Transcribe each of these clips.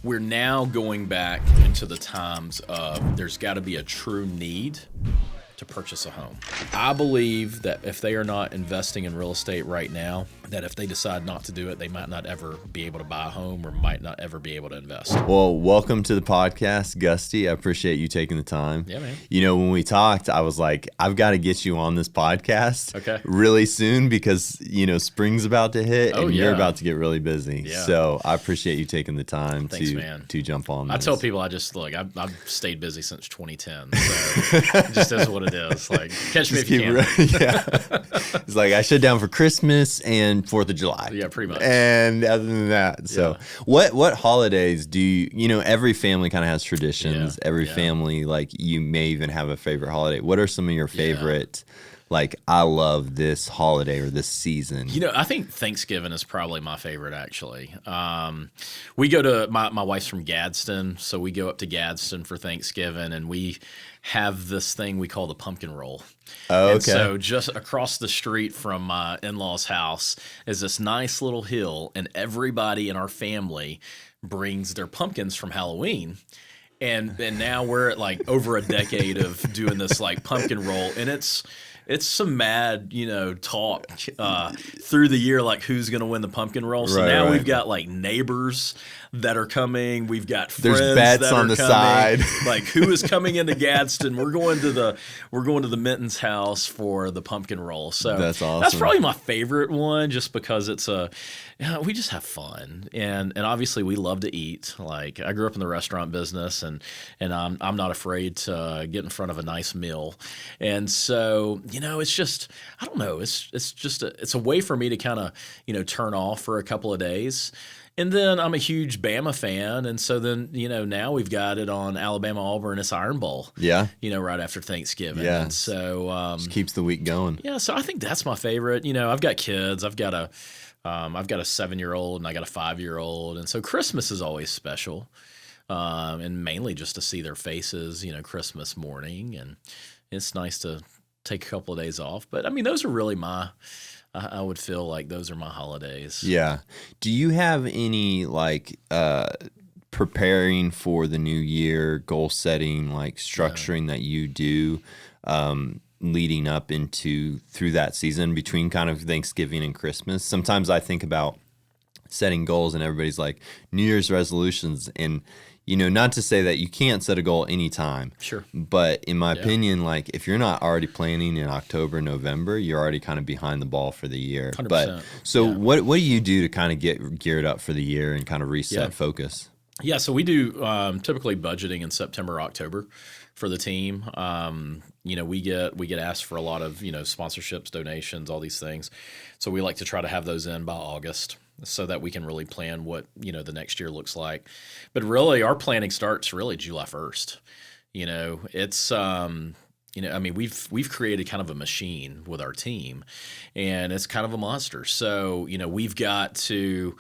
we're now going back into the times of there's got to be a true need to purchase a home. I believe that if they are not investing in real estate right now, that if they decide not to do it, they might not ever be able to buy a home or might not ever be able to invest. Well, welcome to the podcast, Gusty. I appreciate you taking the time. Yeah, man. You know, when we talked, I was like, I've got to get you on this podcast really soon because, you know, spring's about to hit and you're about to get really busy. Yeah. So I appreciate you taking the time to jump on this. I tell people I've stayed busy since 2010. So it just is what it is. Like, catch me if you can. It's like I shut down for Christmas and 4th of July. Yeah, pretty much. And other than that, so what holidays do you know, every family kind of has traditions. Every family, like, you may even have a favorite holiday. What are some of your favorite, like, I love this holiday or this season? You know, I think Thanksgiving is probably my favorite, actually. We go to, my wife's from Gadsden, so we go up to Gadsden for Thanksgiving, and we have this thing we call the pumpkin roll. Oh, okay. And so just across the street from my in-laws' house is this nice little hill, and everybody in our family brings their pumpkins from Halloween. And now we're at like over a decade of doing this like pumpkin roll, and it's some mad, you know, talk through the year, like who's going to win the pumpkin roll. So now we've got like neighbors that are coming. We've got friends There's bets that on are the coming. side. Like, who is coming into Gadsden? We're going to the Minton's house for the pumpkin roll. So that's awesome. That's probably my favorite one, just because it's we just have fun, and obviously we love to eat. Like, I grew up in the restaurant business, and I'm not afraid to get in front of a nice meal, and so, you know, it's just, I don't know, it's just it's a way for me to kind of, you know, turn off for a couple of days. And then I'm a huge Bama fan, and so then, you know, now we've got it on Alabama-Auburn. It's Iron Bowl. Yeah. You know, right after Thanksgiving. Yeah. And so just keeps the week going. Yeah. So I think that's my favorite. You know, I've got kids. I've got a 7-year-old and I got a 5-year-old, and so Christmas is always special, and mainly just to see their faces. You know, Christmas morning, and it's nice to take a couple of days off. But I mean, those are really I would feel like those are my holidays. Yeah. Do you have any, like, preparing for the new year, goal setting, like structuring that you do leading up through that season between kind of Thanksgiving and Christmas? Sometimes I think about setting goals and everybody's like New Year's resolutions, and, you know, not to say that you can't set a goal anytime. Sure. But in my opinion, like, if you're not already planning in October, November, you're already kind of behind the ball for the year. 100%. But so what do you do to kind of get geared up for the year and kind of reset focus? Yeah, so we do typically budgeting in September, October for the team. You know, we get asked for a lot of, you know, sponsorships, donations, all these things. So we like to try to have those in by August, so that we can really plan what, you know, the next year looks like. But really, our planning starts really July 1st. You know, it's you know, I mean, we've created kind of a machine with our team, and it's kind of a monster. So, you know, we've got to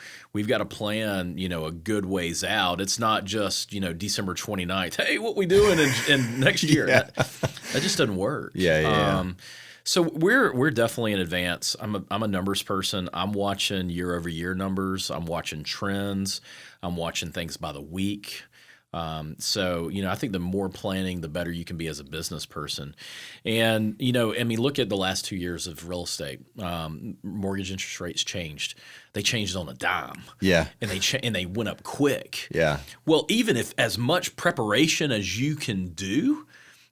plan, you know, a good ways out. It's not just, you know, December 29th. Hey, what we doing in next year? That just doesn't work. So we're definitely in advance. I'm a numbers person. I'm watching year over year numbers. I'm watching trends. I'm watching things by the week. So, you know, I think the more planning, the better you can be as a business person. And, you know, I mean, look at the last 2 years of real estate. Mortgage interest rates changed. They changed on a dime. Yeah. And they went up quick. Yeah. Well, even if as much preparation as you can do,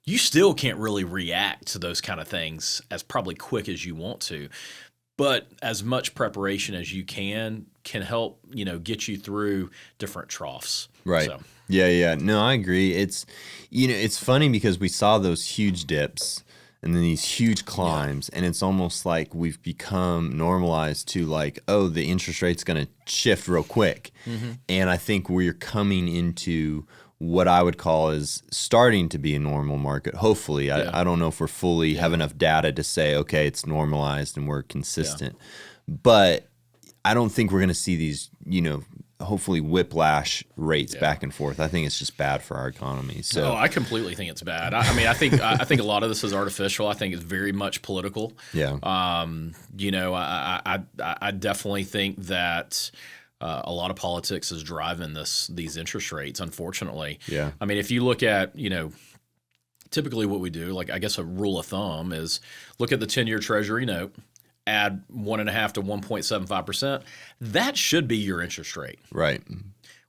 you still can't really react to those kind of things as probably quick as you want to. But as much preparation as you can help, you know, get you through different troughs. Right. So. Yeah. No, I agree. It's, you know, it's funny because we saw those huge dips and then these huge climbs, and it's almost like we've become normalized to like, oh, the interest rate's going to shift real quick. Mm-hmm. And I think we're coming into what I would call is starting to be a normal market. Hopefully, I don't know if we're fully have enough data to say, okay, it's normalized and we're consistent. But I don't think we're going to see these, you know, hopefully whiplash rates back and forth. I think it's just bad for our economy. So I completely think it's bad. I mean, I think a lot of this is artificial. I think it's very much political. Yeah. You know, I definitely think that A lot of politics is driving these interest rates, unfortunately. Yeah. I mean, if you look at, typically what we do, like I guess a rule of thumb is look at the 10-year Treasury note, add 1.5 to 1.75%. That should be your interest rate. Right.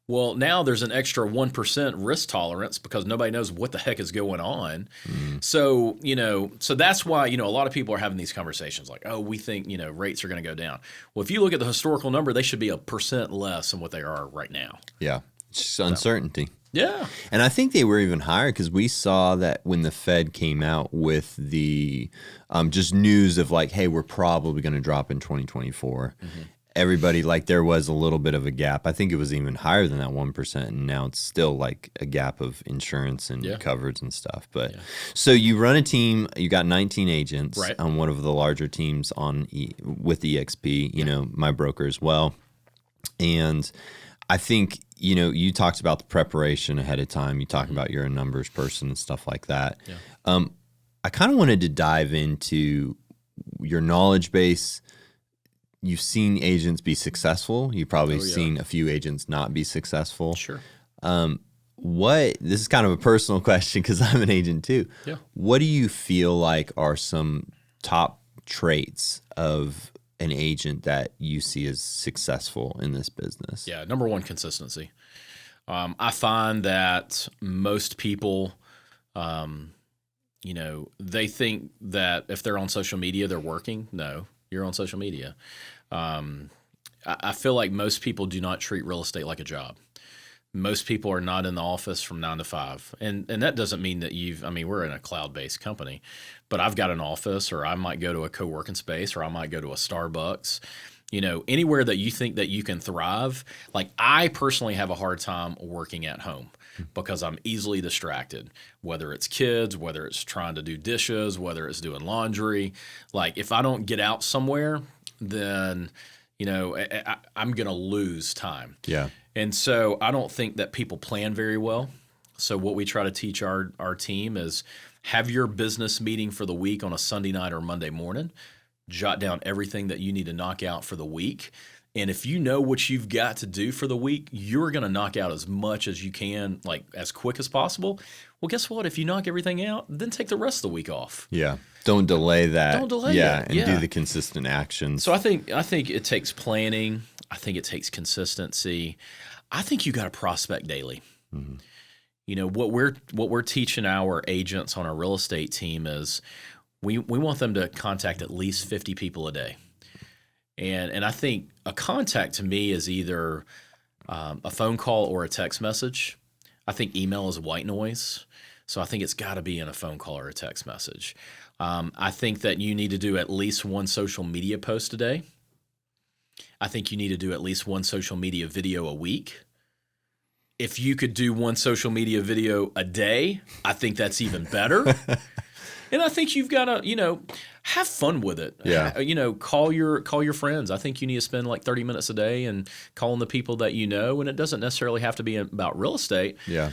Well, now there's an extra 1% risk tolerance because nobody knows what the heck is going on. So, so that's why, a lot of people are having these conversations like, oh, we think, rates are going to go down. Well, if you look at the historical number, they should be 1% less than what they are right now. Yeah. It's just uncertainty. Yeah. And I think they were even higher because we saw that when the Fed came out with the just news of like, hey, we're probably going to drop in 2024. Everybody, like there was a little bit of a gap. I think it was even higher than that 1%. And now it's still like a gap of insurance and coverage and stuff. But so you run a team, you got 19 agents on one of the larger teams with EXP, my broker as well. And I think, you talked about the preparation ahead of time. You talked about you're a numbers person and stuff like that. Yeah. I kind of wanted to dive into your knowledge base. You've seen agents be successful. You've probably seen a few agents not be successful. Sure. This is kind of a personal question because I'm an agent too. Yeah. What do you feel like are some top traits of an agent that you see as successful in this business? Yeah. Number one, consistency. I find that most people, they think that if they're on social media, they're working. No, you're on social media. I feel like most people do not treat real estate like a job. Most people are not in the office from 9 to 5. And that doesn't mean that we're in a cloud-based company, but I've got an office, or I might go to a co-working space, or I might go to a Starbucks, anywhere that you think that you can thrive. Like I personally have a hard time working at home because I'm easily distracted, whether it's kids, whether it's trying to do dishes, whether it's doing laundry. Like if I don't get out somewhere, then, I'm going to lose time. Yeah. And so I don't think that people plan very well. So what we try to teach our team is have your business meeting for the week on a Sunday night or Monday morning. Jot down everything that you need to knock out for the week. And if you know what you've got to do for the week, you're going to knock out as much as you can, like as quick as possible. Well, guess what? If you knock everything out, then take the rest of the week off. Yeah. Don't delay that. Don't delay it. And do the consistent actions. So I think it takes planning. I think it takes consistency. I think you got to prospect daily. What we're teaching our agents on our real estate team is we want them to contact at least 50 people a day. And I think a contact to me is either a phone call or a text message. I think email is white noise. So I think it's got to be in a phone call or a text message. I think that you need to do at least one social media post a day. I think you need to do at least one social media video a week. If you could do one social media video a day, I think that's even better. And I think you've got to, have fun with it. Yeah. Call your friends. I think you need to spend like 30 minutes a day and calling the people that you know. And it doesn't necessarily have to be about real estate. Yeah.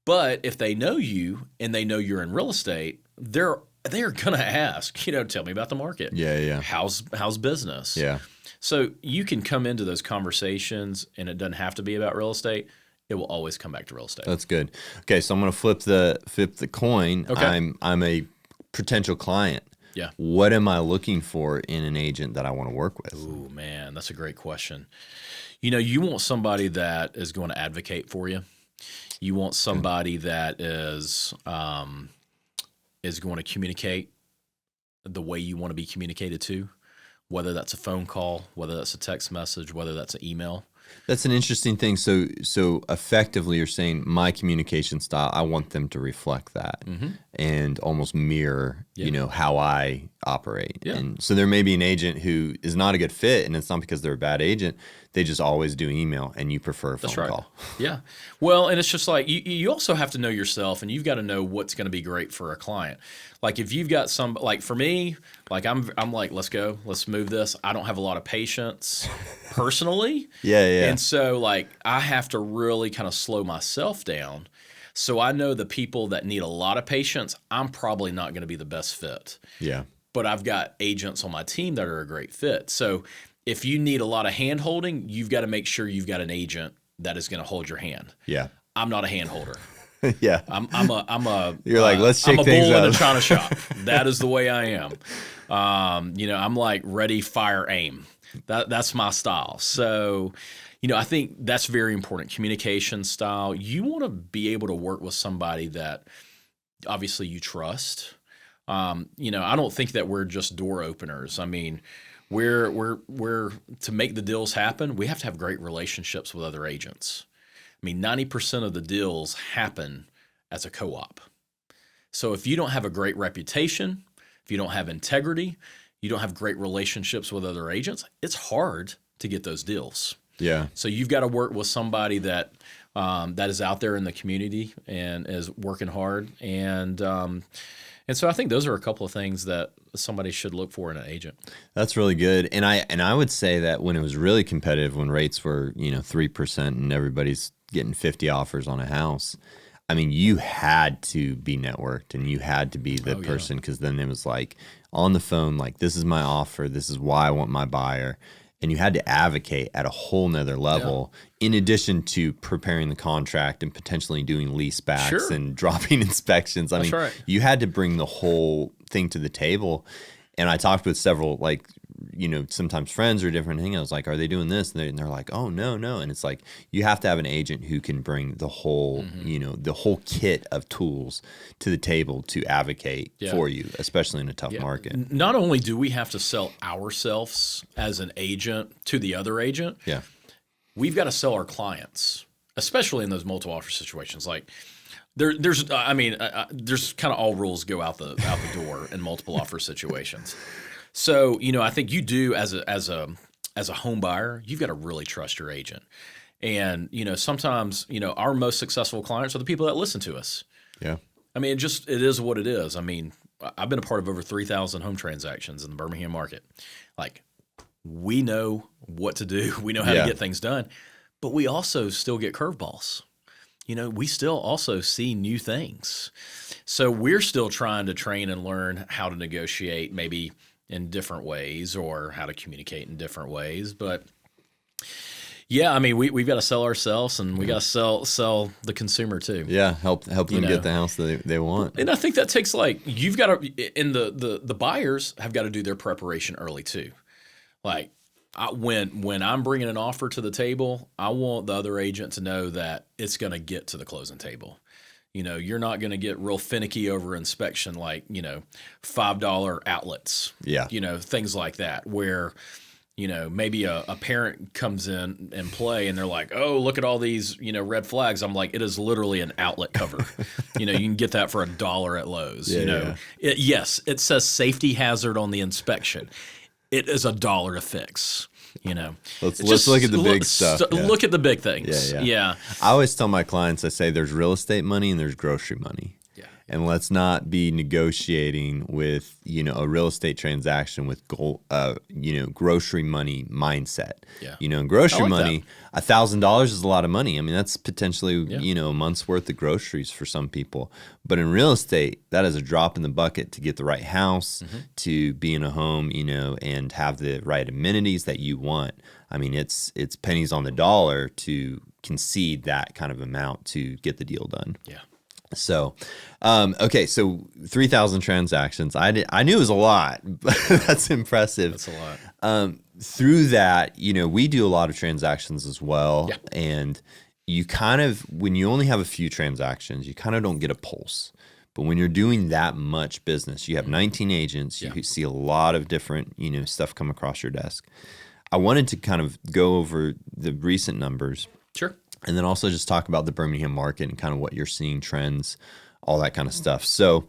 But if they know you and they know you're in real estate, they're gonna ask, tell me about the market. Yeah. How's business? Yeah. So you can come into those conversations, and it doesn't have to be about real estate. It will always come back to real estate. That's good. Okay, so I'm going to flip the coin. Okay. I'm a potential client. Yeah. What am I looking for in an agent that I want to work with? Ooh, man, that's a great question. You want somebody that is going to advocate for you. You want somebody that is going to communicate the way you want to be communicated to, whether that's a phone call, whether that's a text message, whether that's an email. That's an interesting thing. So effectively, you're saying my communication style, I want them to reflect that and almost mirror, how I operate. Yeah. And so there may be an agent who is not a good fit, and it's not because they're a bad agent. They just always do email, and you prefer a phone call. Yeah. Well, and it's just like you also have to know yourself, and you've got to know what's going to be great for a client. Like if you've got like for me, like I'm like, let's move this. I don't have a lot of patience personally. Yeah. And so like I have to really kind of slow myself down. So I know the people that need a lot of patience, I'm probably not going to be the best fit. Yeah. But I've got agents on my team that are a great fit. So if you need a lot of hand holding, you've got to make sure you've got an agent that is going to hold your hand. Yeah. I'm not a hand holder. Yeah. I'm a You're like, let's shake I'm a things bull in up. a china shop. That is the way I am. I'm like ready, fire, aim. That's my style. So, I think that's very important. Communication style. You want to be able to work with somebody that obviously you trust. I don't think that we're just door openers. I mean, we're to make the deals happen, we have to have great relationships with other agents. I mean, 90% of the deals happen as a co-op. So if you don't have a great reputation, if you don't have integrity, you don't have great relationships with other agents, it's hard to get those deals. Yeah. So you've got to work with somebody that is out there in the community and is working hard. And so I think those are a couple of things that somebody should look for in an agent. That's really good. And I would say that when it was really competitive, when rates were 3% and everybody's getting 50 offers on a house, I mean, you had to be networked and you had to be the person, because then it was like on the phone, like, this is my offer, this is why I want my buyer. And you had to advocate at a whole nother level, in addition to preparing the contract and potentially doing lease backs and dropping inspections. I mean, you had to bring the whole thing to the table. And I talked with several, like, sometimes friends or different things. I was like, are they doing this? And they're like, oh, no. And it's like, you have to have an agent who can bring the whole, the whole kit of tools to the table to advocate for you, especially in a tough market. Not only do we have to sell ourselves as an agent to the other agent, we've got to sell our clients, especially in those multiple offer situations. Like, there's kind of all rules go out the door in multiple offer situations. So, I think you do as a home buyer, you've got to really trust your agent. And, sometimes, our most successful clients are the people that listen to us. Yeah. I mean, it is what it is. I mean, I've been a part of over 3,000 home transactions in the Birmingham market. Like, we know what to do. We know how to get things done, but we also still get curveballs. We still also see new things. So we're still trying to train and learn how to negotiate maybe in different ways or how to communicate in different ways. But yeah, I mean, we've got to sell ourselves and we got to sell the consumer too. Yeah. Help them get the house that they want. And I think that takes you've got to, and the buyers have got to do their preparation early too. Like, when I'm bringing an offer to the table, I want the other agent to know that it's going to get to the closing table. You're not going to get real finicky over inspection, like, $5 outlets, things like that, where, maybe a parent comes in and play and they're like, oh, look at all these, red flags. I'm like, it is literally an outlet cover. You can get that for $1 at Lowe's, Yes, it says safety hazard on the inspection. It is $1 to fix. Let's look at the big stuff. Look at the big things. Yeah. I always tell my clients, I say there's real estate money and there's grocery money. Yeah. And let's not be negotiating with, a real estate transaction with grocery money mindset. Yeah. In grocery money, $1,000 is a lot of money. I mean, that's potentially, a month's worth of groceries for some people. But in real estate, that is a drop in the bucket to get the right house, to be in a home, and have the right amenities that you want. I mean, it's pennies on the dollar to concede that kind of amount to get the deal done. Yeah. So, okay, so 3,000 transactions. I knew it was a lot, but that's impressive. That's a lot. Through that, we do a lot of transactions as well. Yeah. And you kind of, when you only have a few transactions, you kind of don't get a pulse. But when you're doing that much business, you have 19 agents, you see a lot of different, stuff come across your desk. I wanted to kind of go over the recent numbers. Sure. And then also just talk about the Birmingham market and kind of what you're seeing, trends, all that kind of stuff. So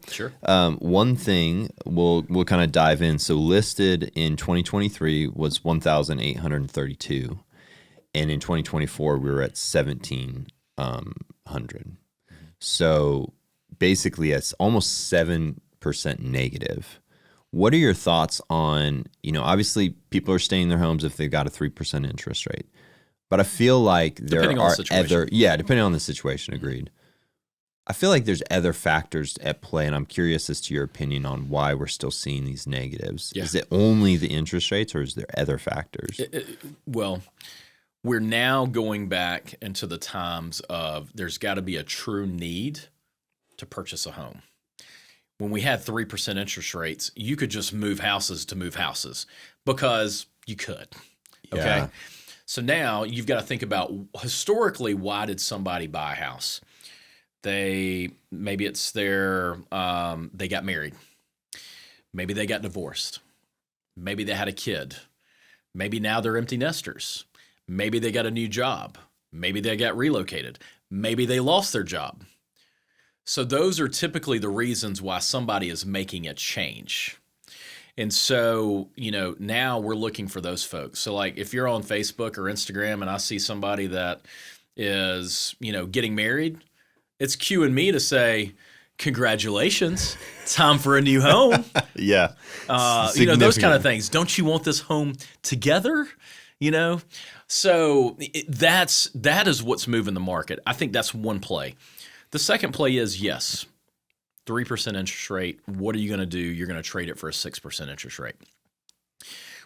one thing we'll kind of dive in. So listed in 2023 was 1,832. And in 2024, we were at 1,700. So basically, it's almost 7% negative. What are your thoughts on, obviously people are staying in their homes if they've got a 3% interest rate. But I feel like there are other, depending on the situation, agreed. I feel like there's other factors at play, and I'm curious as to your opinion on why we're still seeing these negatives. Yeah. Is it only the interest rates, or is there other factors? Well, we're now going back into the times of there's got to be a true need to purchase a home. When we had 3% interest rates, you could just move houses to move houses because you could. Okay. Yeah. So now you've got to think about historically, why did somebody buy a house? Maybe it's they got married. Maybe they got divorced. Maybe they had a kid. Maybe now they're empty nesters. Maybe they got a new job. Maybe they got relocated. Maybe they lost their job. So those are typically the reasons why somebody is making a change. And so, now we're looking for those folks. So like if you're on Facebook or Instagram and I see somebody that is, getting married, it's cueing me to say, congratulations, time for a new home. Yeah. Those kind of things. Don't you want this home together? So that is what's moving the market. I think that's one play. The second play is, yes, 3% interest rate. What are you going to do? You're going to trade it for a 6% interest rate.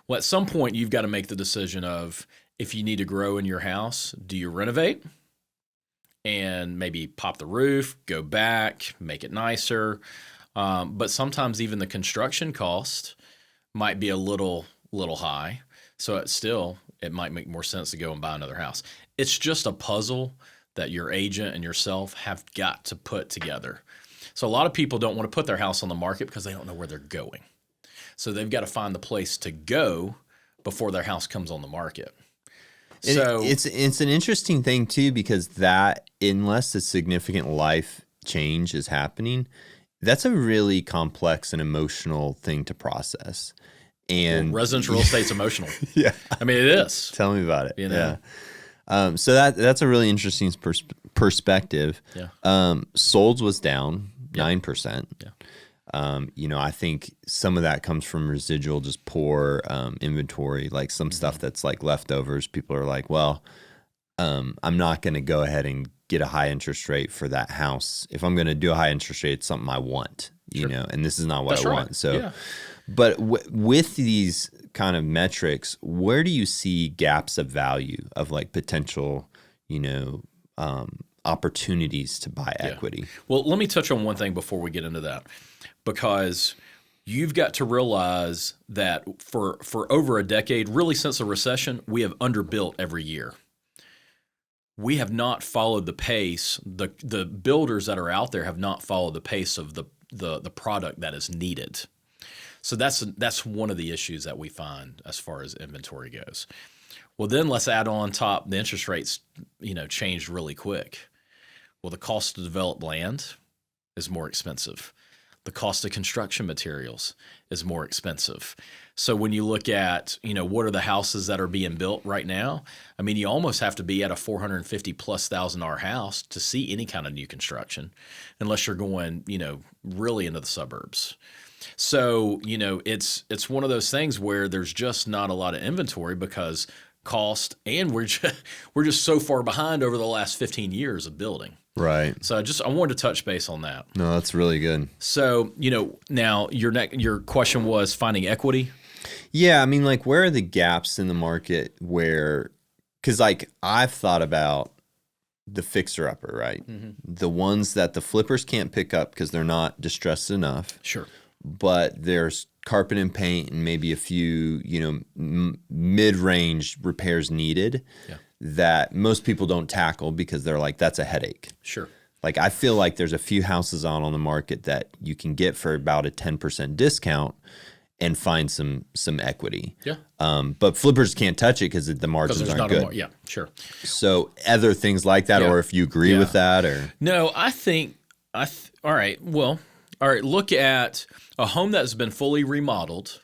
Well, at some point, you've got to make the decision of if you need to grow in your house, do you renovate and maybe pop the roof, go back, make it nicer? But sometimes even the construction cost might be a little high. So it might make more sense to go and buy another house. It's just a puzzle that your agent and yourself have got to put together. So a lot of people don't want to put their house on the market because they don't know where they're going. So they've got to find the place to go before their house comes on the market. So it's an interesting thing too, because that, unless a significant life change is happening, that's a really complex and emotional thing to process. And residential real estate's emotional. Yeah. I mean, it is. Tell me about it. Yeah. So that's a really interesting perspective. Yeah. Solds was down 9%. Yeah. I think some of that comes from residual, just poor inventory, like some stuff that's like leftovers. People are like, well, I'm not going to go ahead and get a high interest rate for that house. If I'm going to do a high interest rate, it's something I want, and this is not what I want. So, but with these kind of metrics, where do you see gaps of value of like potential, opportunities to buy equity? Well, let me touch on one thing before we get into that, because you've got to realize that for over a decade, really since the recession, we have underbuilt every year. We have not followed the pace. The builders that are out there have not followed the pace of the product that is needed. So that's one of the issues that we find as far as inventory goes. Well, then let's add on top the interest rates, changed really quick. Well, the cost to develop land is more expensive. The cost of construction materials is more expensive. So when you look at, what are the houses that are being built right now? I mean, you almost have to be at a $450,000+ house to see any kind of new construction, unless you're going, really into the suburbs. So, it's one of those things where there's just not a lot of inventory because cost, and we're just so far behind over the last 15 years of building. Right. So I wanted to touch base on that. No, that's really good. So, now your question was finding equity. Yeah. I mean, like, where are the gaps in the market because like I've thought about the fixer upper, right? Mm-hmm. The ones that the flippers can't pick up because they're not distressed enough. Sure. But there's carpet and paint and maybe a few, mid-range repairs needed that most people don't tackle because they're like, that's a headache. Sure. Like, I feel like there's a few houses on the market that you can get for about a 10% discount and find some equity. Yeah. But flippers can't touch it because the margins aren't good. Yeah, sure. So other things like that, or if you agree with that, or no, I think all right. Well, all right. Look at a home that's been fully remodeled.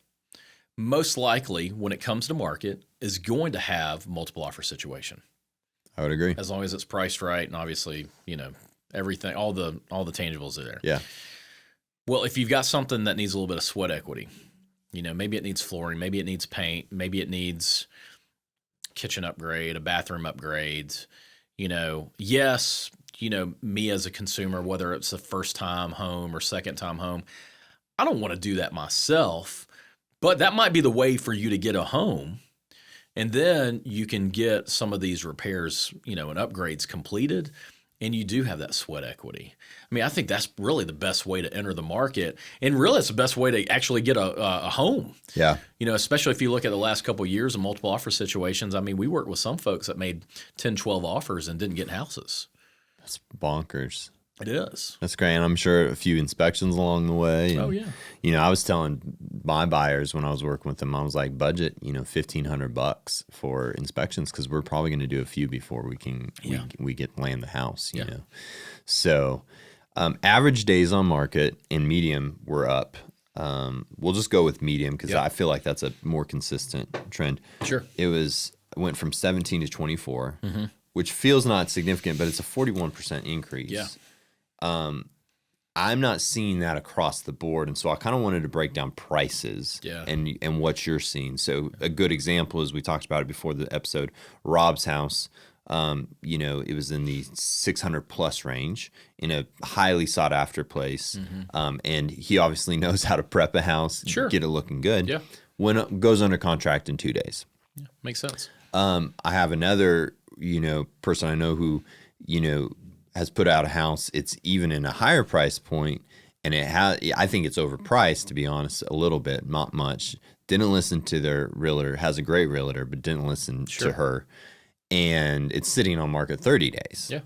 Most likely, when it comes to market, is going to have multiple offer situation. I would agree, as long as it's priced right, and obviously, everything, all the tangibles are there. Yeah. Well, if you've got something that needs a little bit of sweat equity, maybe it needs flooring, maybe it needs paint, maybe it needs kitchen upgrade, a bathroom upgrade. Yes, me as a consumer, whether it's a first time home or second time home, I don't want to do that myself, but that might be the way for you to get a home. And then you can get some of these repairs, and upgrades completed, and you do have that sweat equity. I mean, I think that's really the best way to enter the market, and really it's the best way to actually get a home. Yeah. Especially if you look at the last couple of years of multiple offer situations. I mean, we worked with some folks that made 10, 12 offers and didn't get houses. That's bonkers. It is. That's great. And I'm sure a few inspections along the way. And, Oh, yeah. I was telling my buyers when I was working with them, I was like, budget, $1,500 for inspections, because we're probably going to do a few before we get land the house, you know. So average days on market and medium were up. We'll just go with medium because I feel like that's a more consistent trend. Sure. It went from 17 to 24, which feels not significant, but it's a 41% increase. Yeah. I'm not seeing that across the board, and so I kind of wanted to break down prices and what you're seeing. So a good example is, we talked about it before the episode, Rob's house. It was in the 600 plus range in a highly sought after place, and he obviously knows how to prep a house, get it looking good. Yeah, when it goes under contract in 2 days. Yeah, makes sense. I have another person I know who has put out a house. It's even in a higher price point, and I think it's overpriced, to be honest, a little bit, not much. Didn't listen to their realtor, has a great realtor, but didn't listen to her. And it's sitting on market 30 days. Yeah.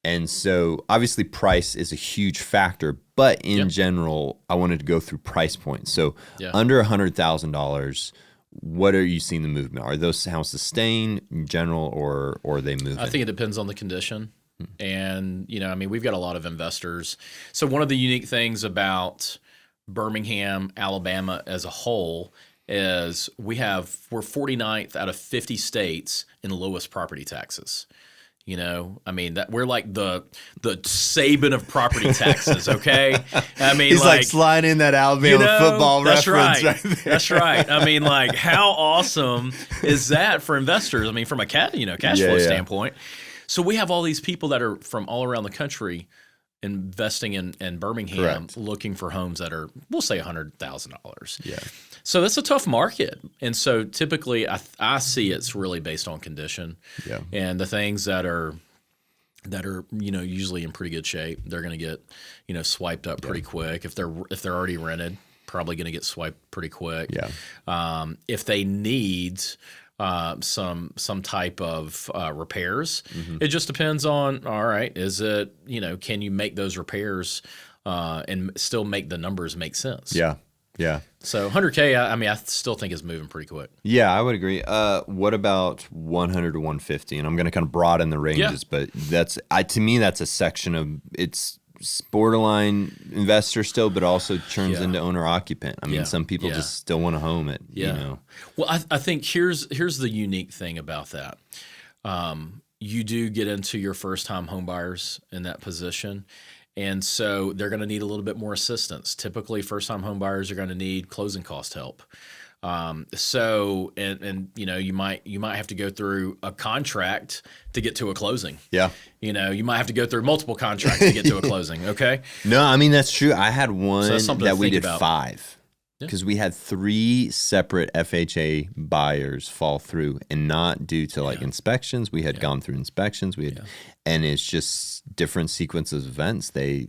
And so obviously price is a huge factor, but in general, I wanted to go through price points. So under $100,000, what are you seeing the movement? Are those houses staying in general, or are they moving? I think it depends on the condition. And, we've got a lot of investors. So one of the unique things about Birmingham, Alabama as a whole is we're 49th out of 50 states in lowest property taxes. That we're like the Saban of property taxes. Okay. He's like sliding in that Alabama football reference right there. That's right. How awesome is that for investors? From a cash flow standpoint. So we have all these people that are from all around the country investing in Birmingham, looking for homes that are, we'll say, $100,000. Yeah. So that's a tough market. And so typically I see it's really based on condition. Yeah. And the things that are usually in pretty good shape, they're going to get swiped up pretty quick. If they're already rented, probably going to get swiped pretty quick. Yeah. If they need some type of repairs. It just depends on, all right, is it, can you make those repairs and still make the numbers make sense? Yeah. Yeah. So 100K, I still think is moving pretty quick. Yeah, I would agree. What about 100 to 150? And I'm going to kind of broaden the ranges, but to me, that's a section of, it's borderline investor still, but also turns into owner occupant. Some people just still want a home at, Well, I think here's the unique thing about that. You do get into your first time home buyers in that position. And so they're going to need a little bit more assistance. Typically, first time home buyers are going to need closing cost help. So you might have to go through a contract to get to a closing. Yeah. You might have to go through multiple contracts to get to a closing. Okay. No, that's true. I had one that we did 5 because we had 3 separate FHA buyers fall through, and not due to inspections. We had gone through inspections. And it's just different sequences of events. They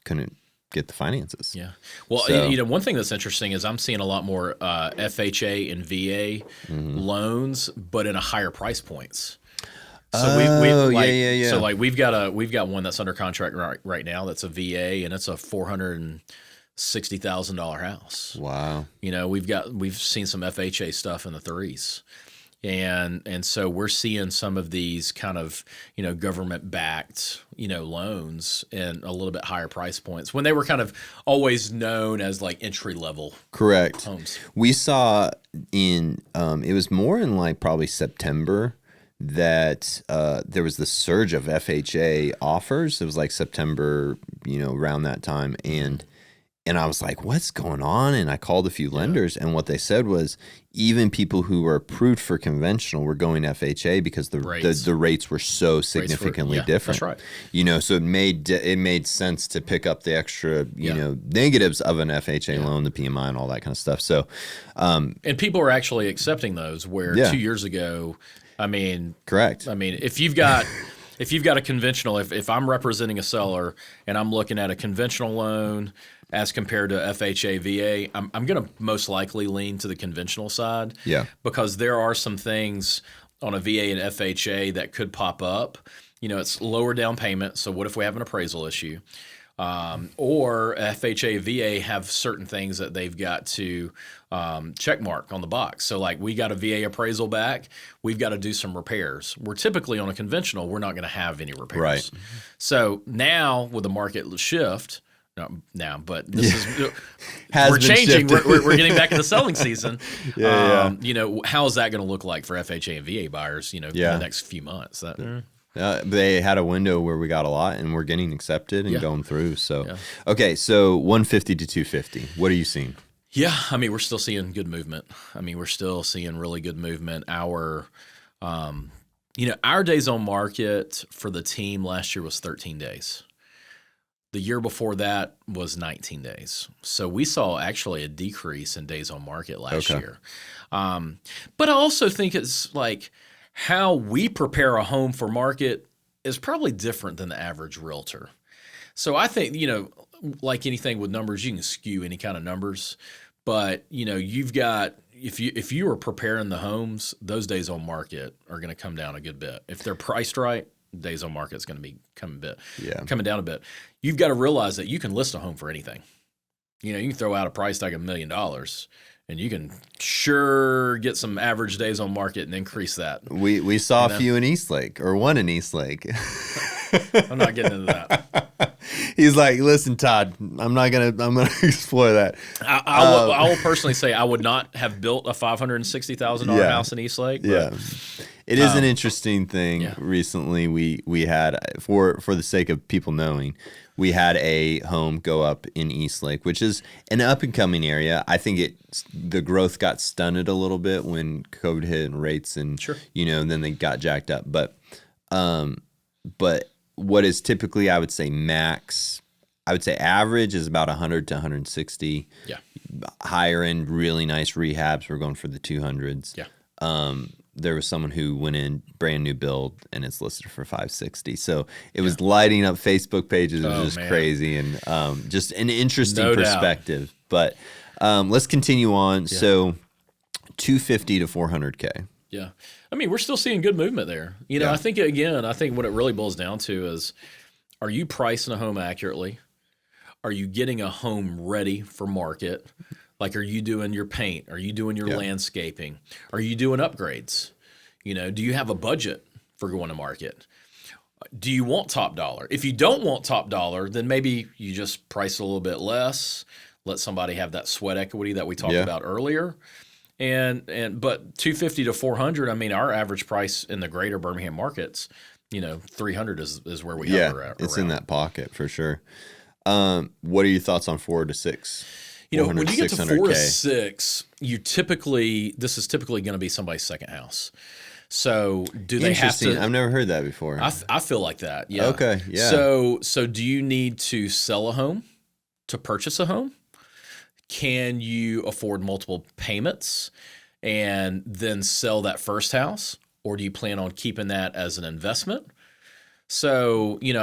couldn't get the finances. Yeah. Well, one thing that's interesting is I'm seeing a lot more FHA and VA loans, but in a higher price points. So So we've got one that's under contract right now. That's a VA, and it's a $460,000 house. Wow. We've seen some FHA stuff in the 3s. And so we're seeing some of these kind of, government backed, loans in a little bit higher price points when they were kind of always known as like entry level. Correct. Homes. We saw it was more in probably September that there was the surge of FHA offers. It was like September, around that time. And And I was like, what's going on? And I called a few lenders, and what they said was even people who were approved for conventional were going FHA because the rates were so significantly different. That's right. You know, so it made sense to pick up the extra, you know, negatives of an FHA loan, the PMI and all that kind of stuff. So, and people are actually accepting those where 2 years ago, I mean, correct. I mean, if you've got a conventional, if I'm representing a seller and I'm looking at a conventional loan as compared to FHA, VA, I'm going to most likely lean to the conventional side. Yeah. Because there are some things on a VA and FHA that could pop up. You know, it's lower down payment. So what if we have an appraisal issue? Or FHA, VA have certain things that they've got to check mark on the box. So like we got a VA appraisal back, we've got to do some repairs. We're typically on a conventional, we're not going to have any repairs. Right. So now with the market shift, but this is we're changing. We're getting back in the selling season. You know, how is that going to look like for FHA and VA buyers? You know, in the next few months. They had a window where we got a lot, and we're getting accepted and going through. So, okay, so 150 to 250. What are you seeing? Yeah, I mean, we're still seeing good movement. I mean, we're still seeing really good movement. Our days on market for the team last year was 13 days. The year before that was 19 days. So we saw actually a decrease in days on market last year. But I also think it's like how we prepare a home for market is probably different than the average realtor. So I think, you know, like anything with numbers, you can skew any kind of numbers. But, you know, you've got if you are preparing the homes, those days on market are going to come down a good bit. If they're priced right, days on market is going to be coming down a bit. You've got to realize that you can list a home for anything. You know, you can throw out a price tag of $1 million and you can sure get some average days on market and increase that. We saw a few in Eastlake, or one in Eastlake. I'm not getting into that. He's like, listen, Todd, I'm gonna explore that. I will personally say I would not have built a $560,000 house in Eastlake. Yeah. It is an interesting thing. Yeah. Recently, we had, for the sake of people knowing, we had a home go up in Eastlake, which is an up and coming area. I think the growth got stunted a little bit when COVID hit and rates and and then they got jacked up. But what is typically, I would say average is about 100 to 160. Yeah. Higher end, really nice rehabs. We're going for the 200s. Yeah. There was someone who went in brand new build and it's listed for 560. So it was lighting up Facebook pages. It was just crazy and just an interesting perspective. Doubt. But let's continue on. Yeah. So 250 to 400K. Yeah. I mean, we're still seeing good movement there. You know, I think what it really boils down to is, are you pricing a home accurately? Are you getting a home ready for market? Like, are you doing your paint? Are you doing your landscaping? Are you doing upgrades? You know, do you have a budget for going to market? Do you want top dollar? If you don't want top dollar, then maybe you just price a little bit less, let somebody have that sweat equity that we talked about earlier. But 250 to 400, I mean, our average price in the greater Birmingham markets, you know, 300 is where we have around. It's in that pocket for sure. What are your thoughts on 4 to 6? You know, when you get to 4 to 6, this is typically going to be somebody's second house. So do they have to? I've never heard that before. I feel like that. Yeah. Okay. Yeah. So do you need to sell a home to purchase a home? Can you afford multiple payments and then sell that first house? Or do you plan on keeping that as an investment? So, you know,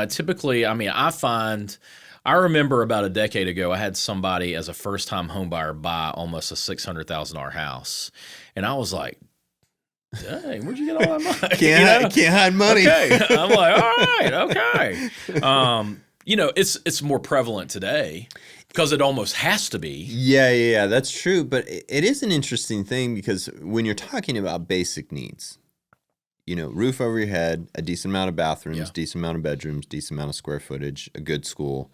I remember about a decade ago, I had somebody as a first-time home buyer buy almost a $600,000 house. And I was like, dang, where'd you get all that money? Can't hide money. Okay. I'm like, all right, okay. You know, it's more prevalent today because it almost has to be. Yeah, that's true. But it is an interesting thing because when you're talking about basic needs, you know, roof over your head, a decent amount of bathrooms, decent amount of bedrooms, decent amount of square footage, a good school,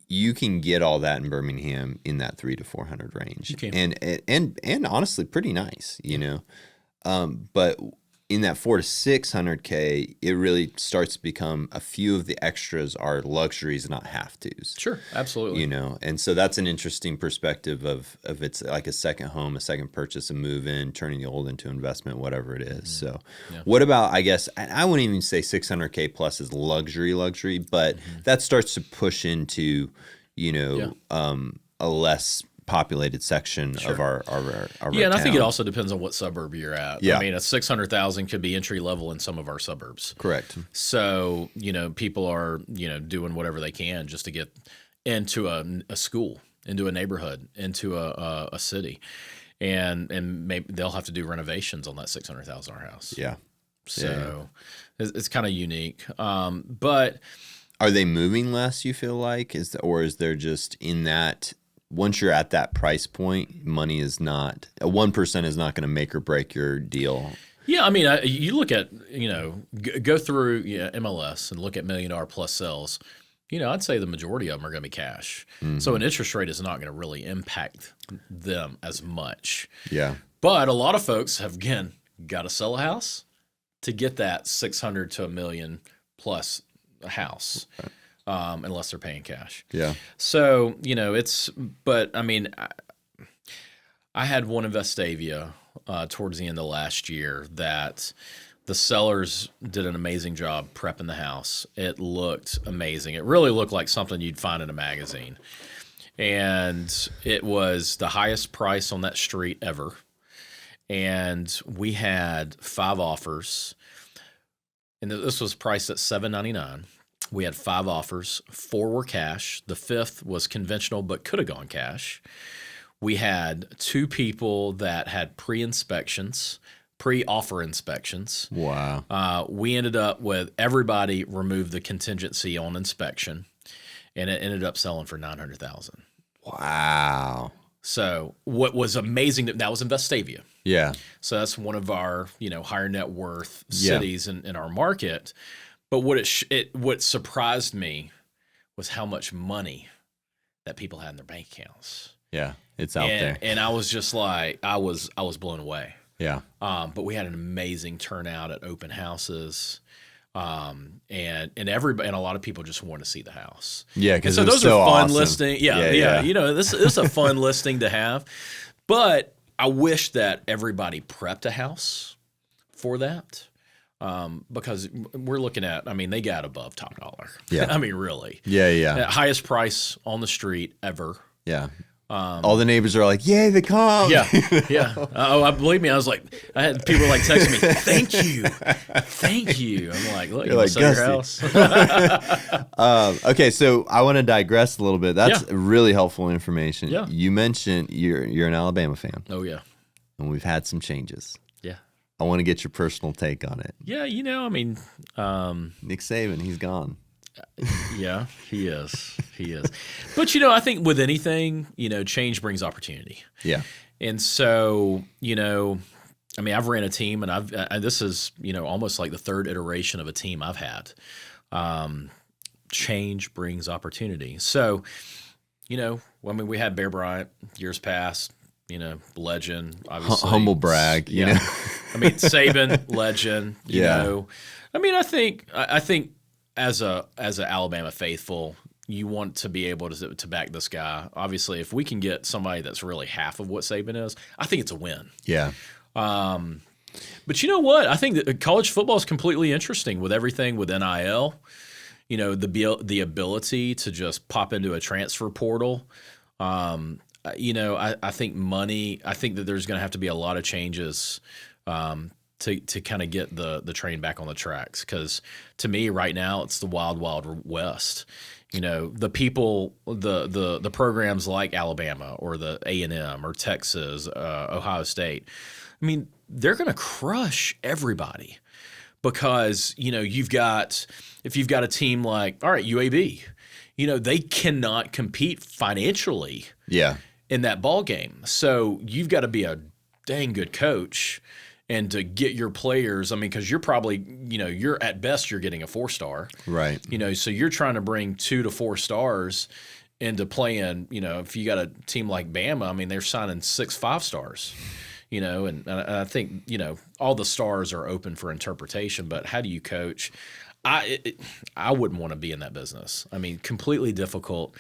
you can get all that in Birmingham in that 300 to 400 range. You can. And honestly, pretty nice, you know. But in that 400 to 600K, it really starts to become a few of the extras are luxuries, not have tos. Sure, absolutely. And so that's an interesting perspective of it's like a second home, a second purchase, a move in, turning the old into investment, whatever it is. So what about, I guess, I wouldn't even say 600K plus is luxury, but that starts to push into, a less populated section of our and I think town. it also depends on what suburb you're at. Yeah. I mean, a 600,000 could be entry level in some of our suburbs. Correct. So, people are, doing whatever they can just to get into a school, into a neighborhood, into a city. And maybe they'll have to do renovations on that $600,000 house. Yeah. So it's kind of unique. But are they moving less, you feel like? Or is there just in that, once you're at that price point, money is not, 1% is not going to make or break your deal? Yeah, I mean, you look at, go through MLS and look at $1 million plus sales. I'd say the majority of them are going to be cash. Mm-hmm. So an interest rate is not going to really impact them as much. Yeah. But a lot of folks have, again, got to sell a house to get that 600 to $1 million plus a house. Okay. Unless they're paying cash. Yeah. So, but I mean, I had one in Vestavia towards the end of last year that the sellers did an amazing job prepping the house. It looked amazing. It really looked like something you'd find in a magazine. And it was the highest price on that street ever. And we had 5 offers. And this was priced at $799. We had 5 offers. 4 were cash. The 5th was conventional but could have gone cash. We had 2 people that had pre-inspections, pre-offer inspections. Wow. We ended up with everybody removed the contingency on inspection, and it ended up selling for $900,000. Wow. So what was amazing, that was in Vestavia. Yeah. So that's one of our higher net worth cities in our market. But what surprised me was how much money that people had in their bank accounts. Yeah, it's out there. And I was just like, I was blown away. Yeah. But we had an amazing turnout at open houses. And everybody, and a lot of people just want to see the house. Yeah, because so those are fun awesome. listing. Yeah. This is a fun listing to have. But I wish that everybody prepped a house for that. Because we're looking at, I mean, they got above top dollar. Yeah. I mean, really. Yeah. Highest price on the street ever. Yeah. All the neighbors are like, yay, the comp. Yeah. Oh, believe me, I was like, I had people like text me, thank you. I'm like, look, you're like, sell your house. Okay, so I want to digress a little bit. That's really helpful information. Yeah. You mentioned you're an Alabama fan. Oh, yeah. And we've had some changes. Yeah. I want to get your personal take on it. Yeah, I mean. Nick Saban, he's gone. Yeah, he is. But, I think with anything, change brings opportunity. Yeah. And so, I mean, I've ran a team, and this is, almost like the 3rd iteration of a team I've had. Change brings opportunity. So, we had Bear Bryant years past, legend, obviously. Humble brag, you know. I mean, Saban, legend, you know. I mean, I think as an Alabama faithful, you want to be able to back this guy. Obviously, if we can get somebody that's really half of what Saban is, I think it's a win. Yeah. But you know what? I think that college football is completely interesting with everything with NIL. The ability to just pop into a transfer portal. I think money. I think that there's going to have to be a lot of changes to kind of get the train back on the tracks. Because to me, right now, it's the wild, wild west. The people, the programs like Alabama or the A&M or Texas, Ohio State. I mean, they're going to crush everybody because if you've got a team like, all right, UAB, they cannot compete financially. Yeah. In that ball game. So you've got to be a dang good coach and to get your players, I mean, because you're probably, you're at best you're getting a 4-star. Right. So you're trying to bring 2 to 4 stars into playing, if you got a team like Bama, I mean, they're signing 6 5-stars. and I think, all the stars are open for interpretation, but how do you coach? I wouldn't want to be in that business. I mean, completely difficult.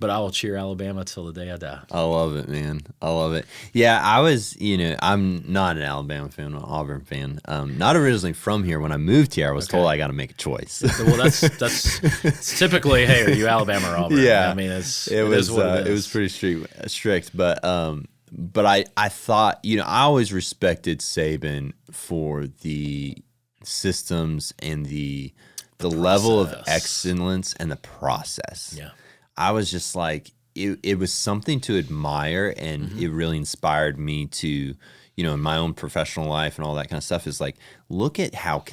But I will cheer Alabama till the day I die. I love it, man. I love it. Yeah, I'm not an Alabama fan, I'm an Auburn fan. Not originally from here. When I moved here, I was told I got to make a choice. Well, that's typically, hey, are you Alabama or Auburn? Yeah, I mean, it was pretty strict. But I thought, I always respected Saban for the systems and the level of excellence and the process. Yeah. I was just like, it was something to admire, and it really inspired me to, in my own professional life and all that kind of stuff, is like, look at how,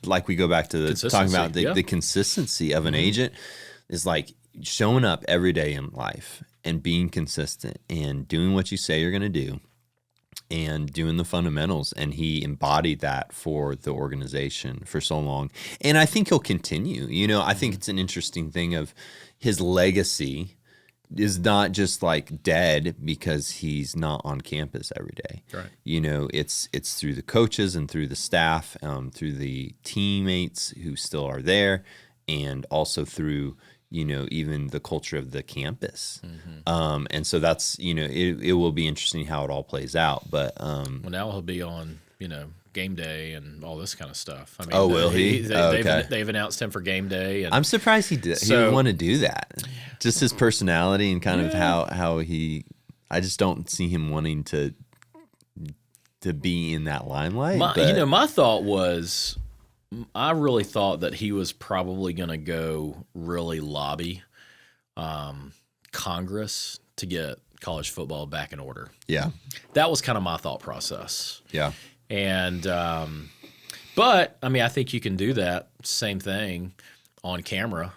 like we go back to talking about the consistency of an agent is like showing up every day in life and being consistent and doing what you say you're going to do and doing the fundamentals. And he embodied that for the organization for so long. And I think he'll continue. I think it's an interesting thing of his legacy is not just like dead because he's not on campus every day. Right. It's through the coaches and through the staff, through the teammates who still are there, and also through even the culture of the campus. And so that's it will be interesting how it all plays out. But well, now he'll be on game day and all this kind of stuff. I mean, will he? They've announced him for game day, and I'm surprised he would want to do that. Just his personality and kind of how he. I just don't see him wanting to be in that limelight. My thought was, I really thought that he was probably going to go really lobby Congress to get college football back in order. Yeah, that was kind of my thought process. Yeah. And, but I mean, I think you can do that same thing on camera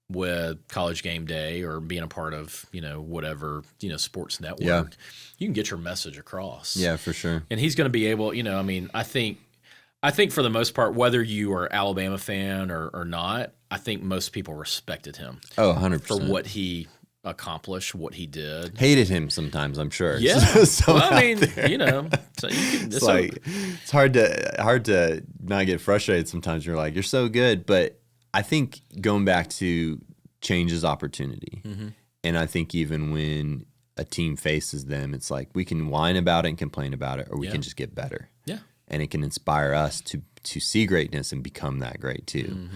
with College Game Day or being a part of, whatever, sports network. Yeah. You can get your message across. Yeah, for sure. And he's going to be able, I think for the most part, whether you are Alabama fan or not, I think most people respected him. Oh, 100%. For what he accomplished, what he did. Hated him sometimes, I'm sure. Yeah. So well, I mean, so it's hard to not get frustrated sometimes. You're like, you're so good. But I think going back to change is opportunity. And I think even when a team faces them, it's like we can whine about it and complain about it, or we can just get better. Yeah. And it can inspire us to see greatness and become that great too.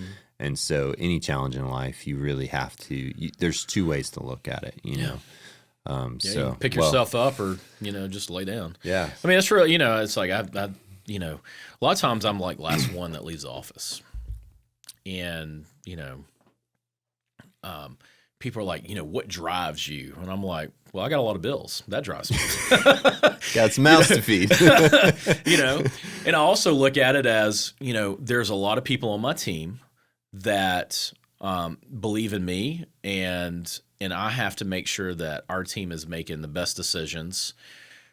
And so any challenge in life, you really have to, there's two ways to look at it, you so pick yourself up or, just lay down. Yeah. I mean, it's really, it's like, a lot of times I'm like last one that leaves the office, and, people are like, what drives you? And I'm like, well, I got a lot of bills. That drives me. Got some mouths to feed. And I also look at it as, there's a lot of people on my team that believe in me, and I have to make sure that our team is making the best decisions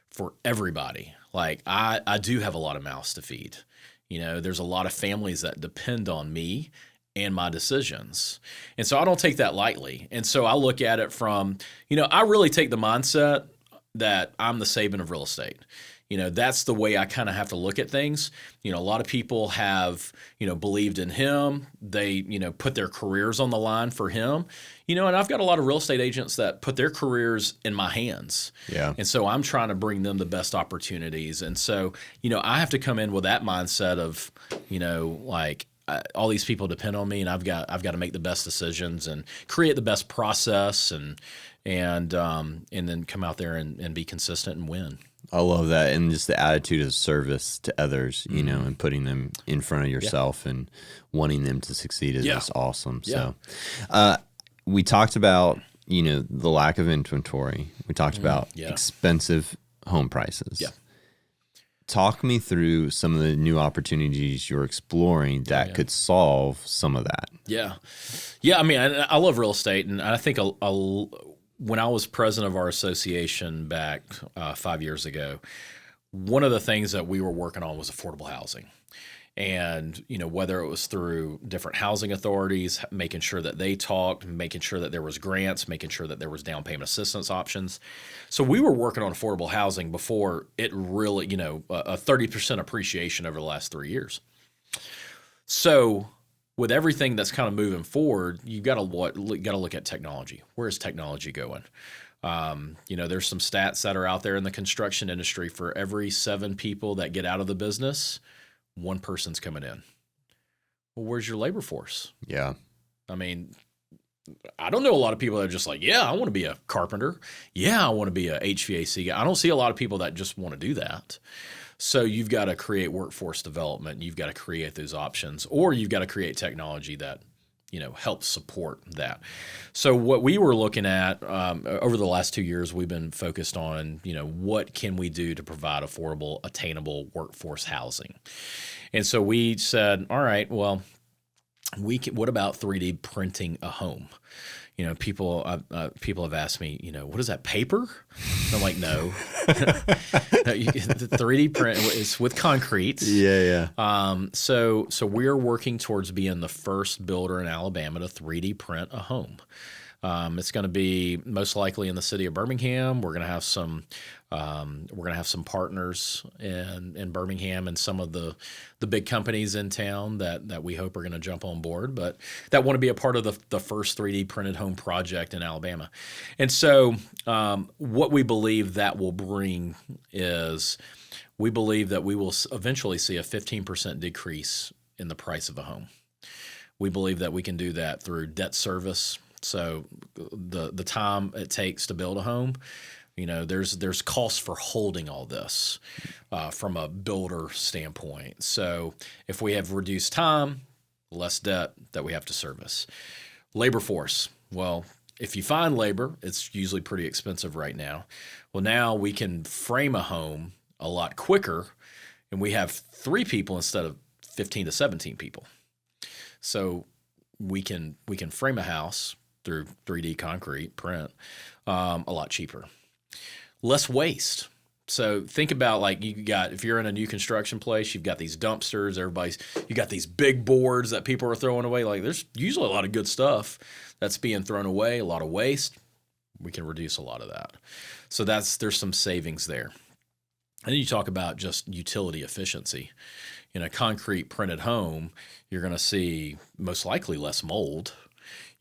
for everybody. Like I do have a lot of mouths to feed. There's a lot of families that depend on me and my decisions. And so I don't take that lightly. And so I look at it from, I really take the mindset that I'm the Saban of real estate. That's the way I kind of have to look at things. A lot of people have, believed in him. They, put their careers on the line for him, and I've got a lot of real estate agents that put their careers in my hands. Yeah. And so I'm trying to bring them the best opportunities. And so, I have to come in with that mindset of, all these people depend on me, and I've got to make the best decisions and create the best process and then come out there and be consistent and win. I love that. And just the attitude of service to others, and putting them in front of yourself and wanting them to succeed is just awesome. Yeah. So we talked about, the lack of inventory. We talked about expensive home prices. Yeah. Talk me through some of the new opportunities you're exploring that could solve some of that. Yeah. Yeah. I mean, I love real estate, and I think when I was president of our association back 5 years ago, one of the things that we were working on was affordable housing. And, whether it was through different housing authorities, making sure that they talked, making sure that there was grants, making sure that there was down payment assistance options. So we were working on affordable housing before it really, a 30% appreciation over the last 3 years. So with everything that's kind of moving forward, you got to look at technology. Where is technology going? There's some stats that are out there in the construction industry. For every 7 people that get out of the business, 1 person's coming in. Well, where's your labor force? Yeah. I mean, I don't know a lot of people that are just like, yeah, I want to be a carpenter. Yeah, I want to be a HVAC guy. I don't see a lot of people that just want to do that. So you've got to create workforce development. You've got to create those options, or you've got to create technology that, helps support that. So what we were looking at over the last 2 years, we've been focused on, what can we do to provide affordable, attainable workforce housing? And so we said, all right, well, what about 3D printing a home? People have asked me, what is that, paper? And I'm like, no. The 3D print is with concrete. Yeah. So we're working towards being the first builder in Alabama to 3D print a home. It's going to be most likely in the city of Birmingham. We're going to have some partners in Birmingham and some of the big companies in town that we hope are going to jump on board, but that want to be a part of the first 3D printed home project in Alabama. And so what we believe that will bring is we believe that we will eventually see a 15% decrease in the price of a home. We believe that we can do that through debt service. So the time it takes to build a home, there's costs for holding all this from a builder standpoint. So if we have reduced time, less debt that we have to service. Labor force. Well, if you find labor, it's usually pretty expensive right now. Well, now we can frame a home a lot quicker, and we have 3 people instead of 15 to 17 people. So we can frame a house through 3D concrete print a lot cheaper. Less waste. So think about, like, if you're in a new construction place, you've got these dumpsters, you got these big boards that people are throwing away. Like, there's usually a lot of good stuff that's being thrown away, a lot of waste. We can reduce a lot of that. So there's some savings there. And then you talk about just utility efficiency. In a concrete printed home, you're going to see most likely less mold.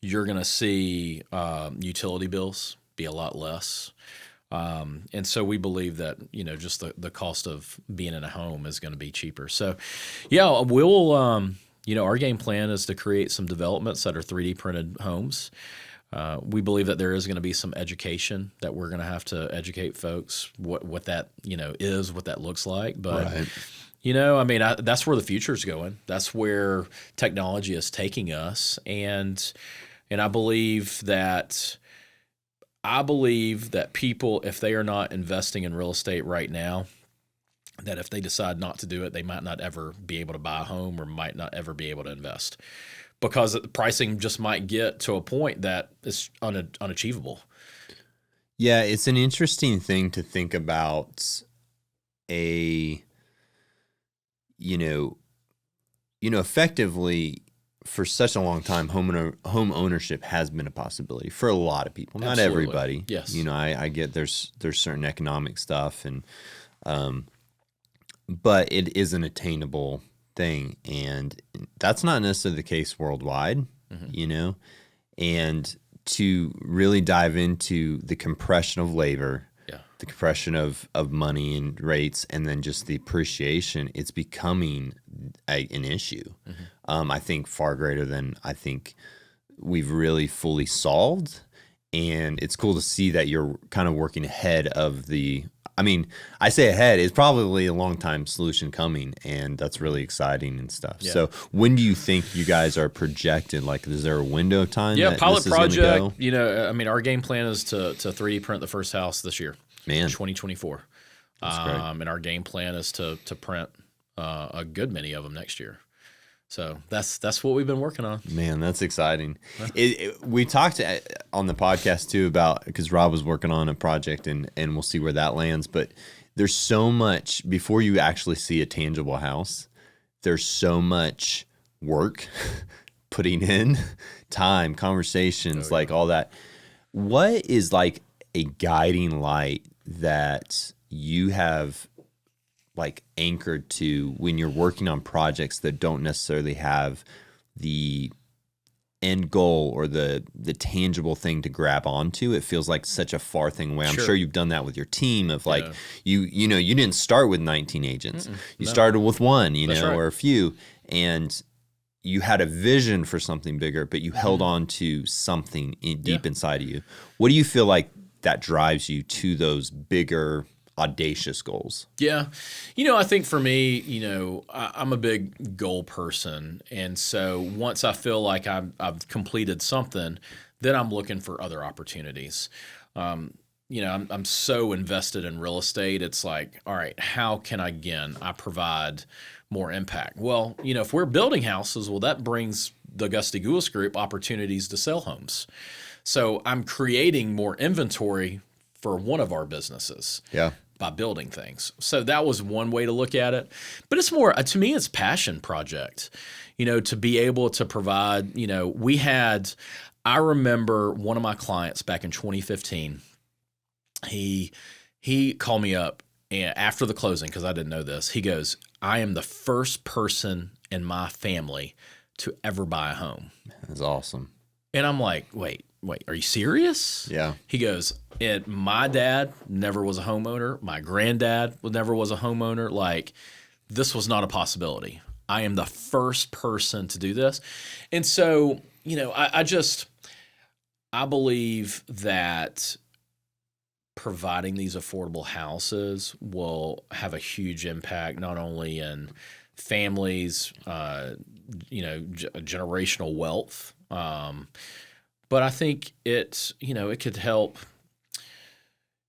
You're going to see utility bills be a lot less. And so we believe that, just the cost of being in a home is going to be cheaper. So, yeah, we'll, our game plan is to create some developments that are 3D printed homes. We believe that there is going to be some education that we're going to have to educate folks what that, is, what that looks like. But, right. That's where the future is going. That's where technology is taking us. And I believe that people, if they are not investing in real estate right now, that if they decide not to do it, they might not ever be able to buy a home or might not ever be able to invest, because the pricing just might get to a point that is unachievable. Yeah, it's an interesting thing to think about. Effectively, for such a long time, home ownership has been a possibility for a lot of people. Not Absolutely. Everybody. Yes. I get there's certain economic stuff, and but it is an attainable thing, and that's not necessarily the case worldwide. Mm-hmm. And to really dive into the compression of labor, the compression of money and rates, and then just the appreciation, it's becoming an issue. Mm-hmm. I think far greater than I think we've really fully solved. And it's cool to see that you're kind of working ahead of I say ahead, it's probably a long time solution coming, and that's really exciting and stuff. Yeah. So when do you think you guys are projected? Like, is there a window of time? Yeah, pilot project, our game plan is to 3D print the first house this year. Man, 2024. That's great. And our game plan is to print a good many of them next year. So that's what we've been working on. Man, that's exciting. We talked on the podcast too about, because Rob was working on a project, and we'll see where that lands. But there's so much before you actually see a tangible house. there's so much work putting in time, conversations, like all that. What is like a guiding light that you have like anchored to when you're working on projects that don't necessarily have the end goal or the tangible thing to grab onto? It feels like such a far thing away. I'm sure you've done that with your team of like, you know, you didn't start with 19 agents. You started with one, you know, or a few, and you had a vision for something bigger, but you held on to something deep inside of you. What do you feel like that drives you to those bigger, audacious goals? Yeah. You know, I think for me, you know, I'm a big goal person. And so once I feel like I've completed something, then I'm looking for other opportunities. You know, I'm so invested in real estate. It's like, all right, how can I provide more impact? Well, you know, if we're building houses, well, that brings the Gusty Gulas Group opportunities to sell homes. So I'm creating more inventory for one of our businesses. Yeah. By building things. So that was one way to look at it. But it's more, to me, it's passion project, you know, to be able to provide, you know, I remember one of my clients back in 2015, he called me up and after the closing, because I didn't know this, he goes, I am the first person in my family to ever buy a home. That's awesome. And I'm like, wait, are you serious? Yeah. He goes, my dad never was a homeowner. My granddad never was a homeowner. Like, this was not a possibility. I am the first person to do this. And so, you know, I believe that providing these affordable houses will have a huge impact, not only in families, you know, generational wealth, but I think it could help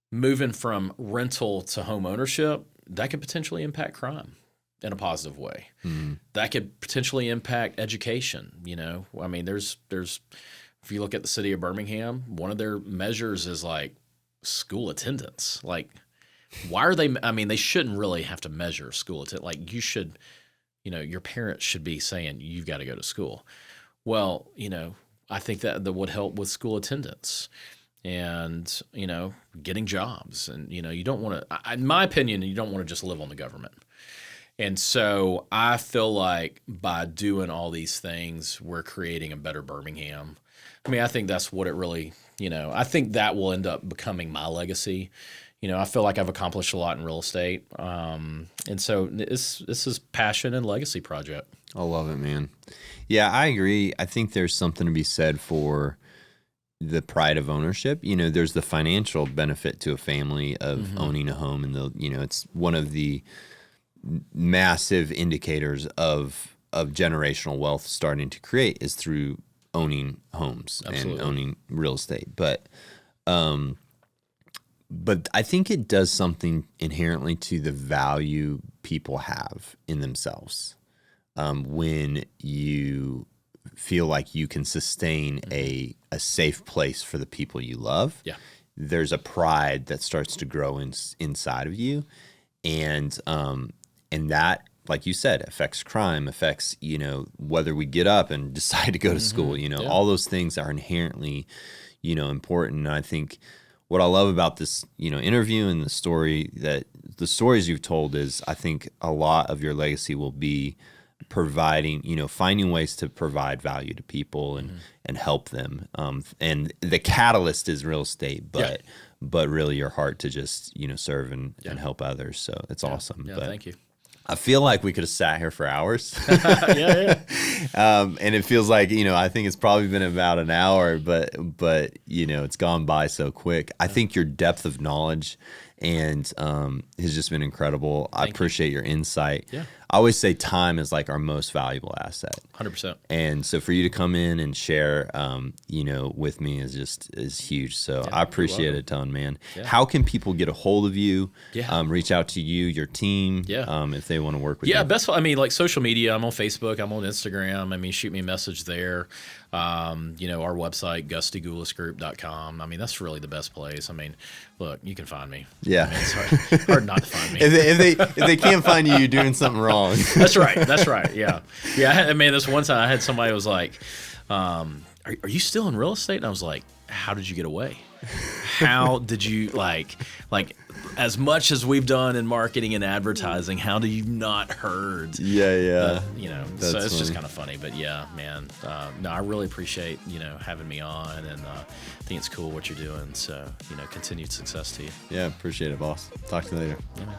moving from rental to home ownership. That could potentially impact crime in a positive way. Mm-hmm. That could potentially impact education. You know, I mean, there's if you look at the city of Birmingham, one of their measures is like school attendance. Like, why are they? I mean, they shouldn't really have to measure school attendance. Like, you should, you know, your parents should be saying you've got to go to school. Well, you know, I think that would help with school attendance and, you know, getting jobs. And, you know, you don't want to, in my opinion, you don't want to just live on the government. And so I feel like by doing all these things, we're creating a better Birmingham. I mean, I think that's what it really, you know, I think that will end up becoming my legacy. You know, I feel like I've accomplished a lot in real estate. And so this is passion and legacy project. I love it, man. Yeah, I agree. I think there's something to be said for the pride of ownership. You know, there's the financial benefit to a family of owning a home, and you know, it's one of the massive indicators of generational wealth starting to create is through owning homes and owning real estate. But I think it does something inherently to the value people have in themselves. When you feel like you can sustain a safe place for the people you love, there's a pride that starts to grow inside of you. And that, like you said, affects crime, affects, you know, whether we get up and decide to go to school, you know, all those things are inherently, you know, important. And I think what I love about this, you know, interview and the stories you've told is, I think a lot of your legacy will be providing, you know, finding ways to provide value to people and help them. And the catalyst is real estate, but really your heart to just, you know, serve and help others. So it's awesome. Yeah, thank you. I feel like we could have sat here for hours. Yeah. And it feels like, you know, I think it's probably been about an hour, but you know, it's gone by so quick. I think your depth of knowledge and has just been incredible. I appreciate your insight. Yeah. I always say time is like our most valuable asset. 100%. And so for you to come in and share, you know, with me is huge. So I appreciate it a ton, man. Yeah. How can people get a hold of you? Yeah. Reach out to you, your team, if they want to work with you? Yeah, I mean, like social media, I'm on Facebook, I'm on Instagram. I mean, shoot me a message there. You know, our website, gustygulasgroup.com. I mean, that's really the best place. I mean, look, you can find me. Yeah. I mean, it's hard not to find me. If they can't find you, you're doing something wrong. long. That's right. Yeah. I mean, this one time I had somebody was like, are you still in real estate? And I was like, how did you get away? How did you like as much as we've done in marketing and advertising, how do you not heard? Yeah. So it's just kind of funny, but yeah, man. No, I really appreciate, having me on, and I think it's cool what you're doing. So, continued success to you. Yeah, appreciate it, boss. Talk to you later. Yeah, man.